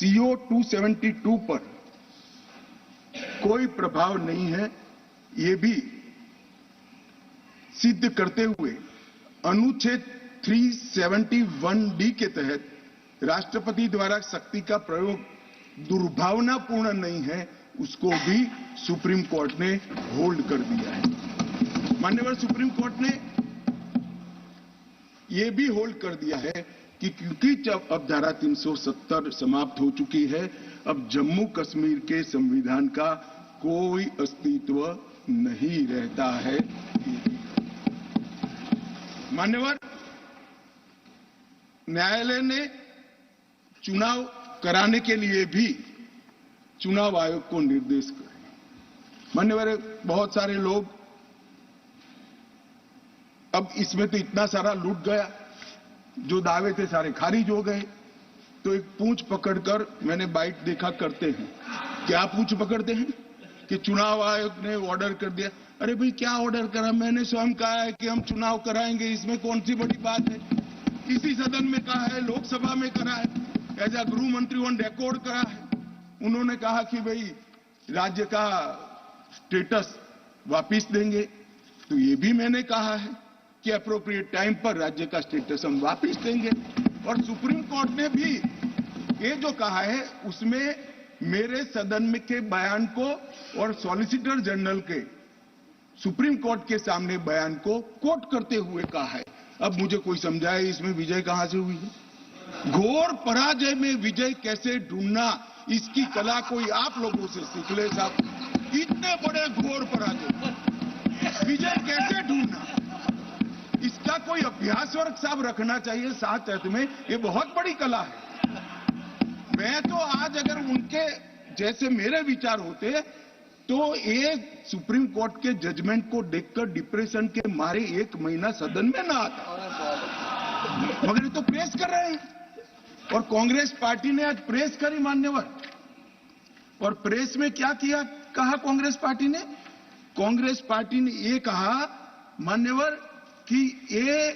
CO 272 पर कोई प्रभाव नहीं है, ये भी सिद्ध करते हुए अनुच्छेद 371D के तहत राष्ट्रपति द्वारा शक्ति का प्रयोग दुर्भावनापूर्ण नहीं है, उसको भी सुप्रीम कोर्ट ने होल्ड कर दिया है। माननीय सुप्रीम कोर्ट ने यह भी होल्ड कर दिया है कि क्योंकि जब अब धारा 370 समाप्त हो चुकी है, अब जम्मू कश्मीर के संविधान का कोई अस्तित्व नहीं रहता है। मान्यवर, न्यायालय ने चुनाव कराने के लिए भी चुनाव आयोग को निर्देश करे। मान्यवर, बहुत सारे लोग अब इसमें तो इतना सारा लूट गया, जो दावे थे सारे खारिज हो गए। तो एक पूंछ पकड़कर मैंने बाइट देखा करते हैं, क्या पूंछ पकड़ते हैं कि चुनाव आयोग ने ऑर्डर कर दिया। अरे भाई, क्या ऑर्डर करा? मैंने स्वयं कहा है कि हम चुनाव कराएंगे, इसमें कौन सी बड़ी बात है? इसी सदन में कहा है, लोकसभा में करा है, एज ए गृह मंत्री ऑन रिकॉर्ड करा है। उन्होंने कहा कि भाई राज्य का स्टेटस वापिस देंगे, तो ये भी मैंने कहा है कि अप्रोप्रिएट टाइम पर राज्य का स्टेटस हम वापिस देंगे। और सुप्रीम कोर्ट ने भी ये जो कहा है, उसमें मेरे सदन में के बयान को और सॉलिसिटर जनरल के सुप्रीम कोर्ट के सामने बयान को कोट करते हुए कहा है। अब मुझे कोई समझाए इसमें विजय कहां से हुई है? घोर पराजय में विजय कैसे ढूंढना, इसकी कला कोई आप लोगों से सीख ले साहब। इतने बड़े घोर पराजय विजय कैसे ढूंढना, इसका कोई अभ्यास वर्ग साहब रखना चाहिए साथ साथ में। ये बहुत बड़ी कला है। मैं तो आज अगर उनके जैसे मेरे विचार होते तो एक सुप्रीम कोर्ट के जजमेंट को देखकर डिप्रेशन के मारे 1 महीना सदन में ना आता, मगर ये तो प्रेस कर रहे हैं। और कांग्रेस पार्टी ने आज प्रेस करी मान्यवर, और प्रेस में क्या किया, कहा कांग्रेस पार्टी ने? कांग्रेस पार्टी ने ये कहा मान्यवर कि ये